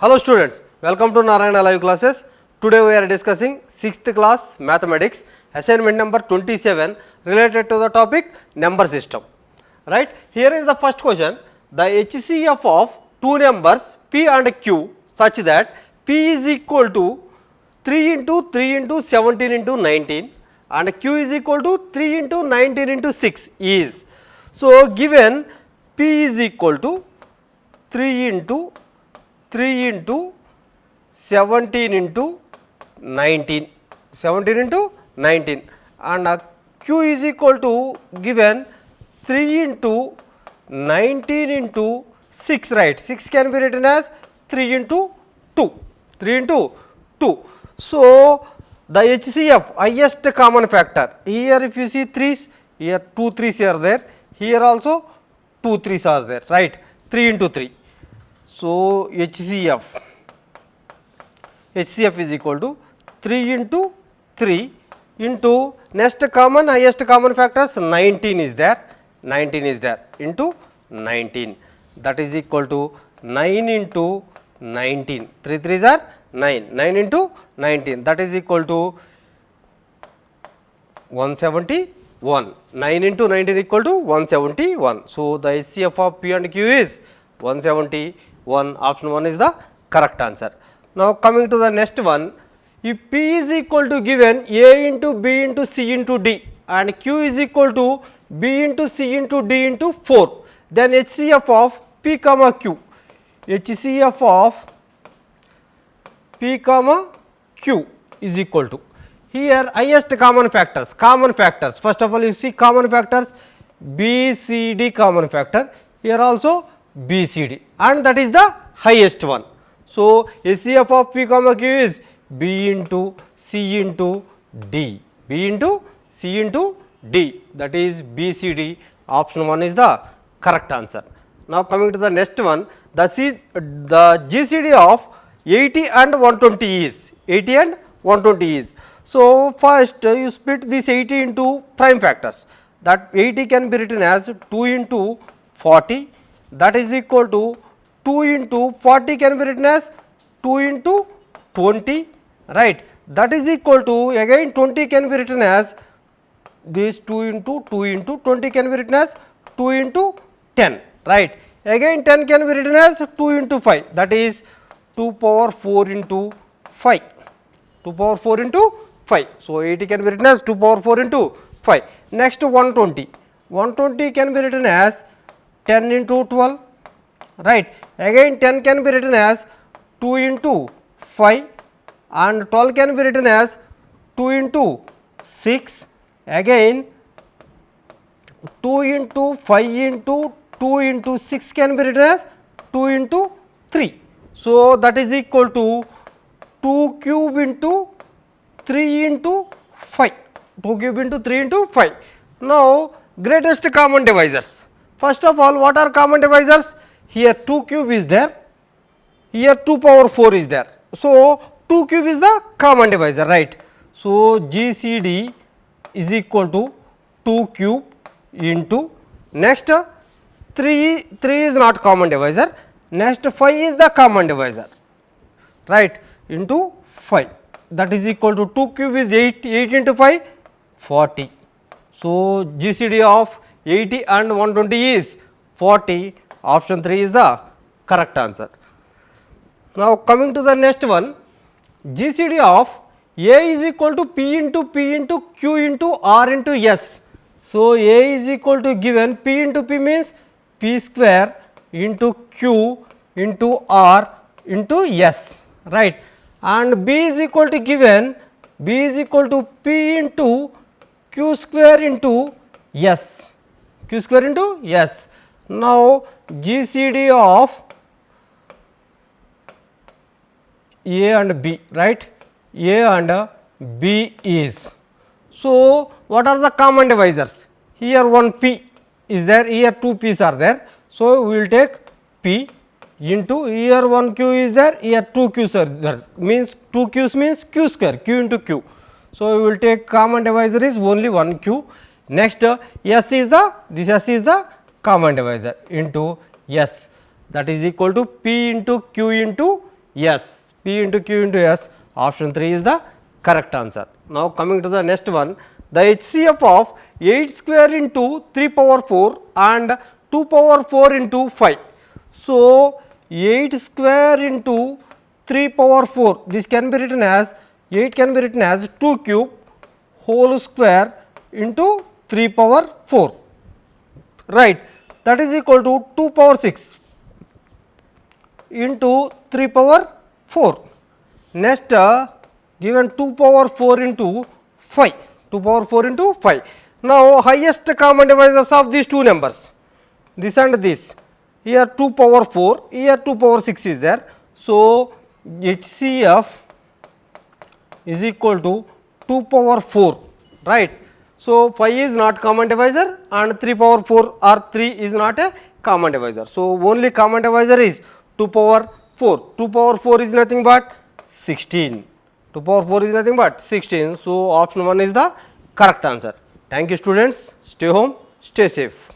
Hello students, welcome to Narayana Live Classes. Today we are discussing 6th class mathematics assignment number 27 related to the topic number system. Right, here is the first question. The HCF of two numbers P and Q such that P is equal to 3 into 3 into 17 into 19 and Q is equal to 3 into 19 into 6 is. So, given P is equal to 3 into 17 into 19 and Q is equal to given 3 into 19 into 6, right. 6 can be written as 3 into 2. So, the HCF, highest common factor, here if you see 3's, here 2 3's are there, here also 2 3's are there, right, 3 into 3. So, HCF is equal to 3 into 3 into next common highest common factors 19 is there into 19, that is equal to 9 into 19, 3 3's are 9 into 19, that is equal to 171, 9 into 19 equal to 171. So, the HCF of P and Q is 171, option 1 is the correct answer. Now, coming to the next one, if P is equal to given A into B into C into D and Q is equal to B into C into D into 4, then HCF of P comma Q, HCF of P comma Q is equal to, here highest common factors, first of all you see common factors B, C, D common factor, here also B, C, D and that is the highest one. So, HCF of P comma Q is B into C into D, that is B, C, D, option 1 is the correct answer. Now, coming to the next one, the GCD of 80 and 120 is, So, first you split this 80 into prime factors, that 80 can be written as 2 into 40, that is equal to 2 into 40 can be written as 2 into 20, right, that is equal to again 20 can be written as this 2 into 20 can be written as 2 into 10, right, again 10 can be written as 2 into 5, that is 2 power 4 into 5, So, 80 can be written as 2 power 4 into 5. Next 120 can be written as 10 into 12, right, again 10 can be written as 2 into 5 and 12 can be written as 2 into 6, again 2 into 5 into 2 into 6 can be written as 2 into 3. So, that is equal to 2 cube into 3 into 5, Now, greatest common divisors. First of all, what are common divisors? Here 2 cube is there, here 2 power 4 is there. So, 2 cube is the common divisor, right. So, GCD is equal to 2 cube into next 3 is not common divisor, next 5 is the common divisor, right, into 5, that is equal to 2 cube is 8 into 5 40. So, GCD of 80 and 120 is 40, option 3 is the correct answer. Now, coming to the next one, GCD of A is equal to P into Q into R into S. So, A is equal to given P into P means P square into Q into R into S, right, and B is equal to given B is equal to P into Q square into S, Now, GCD of A and B, right, A and B is. So, what are the common divisors? Here one P is there, here 2 P's are there. So, we will take P into here 1 Q is there, here 2 Q's are there, means 2 Q's means Q square, Q into Q. So, we will take common divisor is only 1 Q. Next S is the common divisor into S, that is equal to P into Q into Yes, P into Q into S, option 3 is the correct answer. Now coming to the next one, the HCF of 8 square into 3 power 4 and 2 power 4 into 5. So 8 square into 3 power 4, this can be written as 8 can be written as 2 cube whole square into 3 power 4, right, that is equal to 2 power 6 into 3 power 4. Next given 2 power 4 into 5, 2 power 4 into 5. Now highest common divisors of these two numbers, this and this, here 2 power 4, here 2 power 6 is there. So HCF is equal to 2 power 4, right. So 5 is not common divisor and 3 power 4 or 3 is not a common divisor. So only common divisor is 2 power 4. 2 power 4 is nothing but 16. 2 power 4 is nothing but 16. So option 1 is the correct answer. Thank you students. Stay home, stay safe.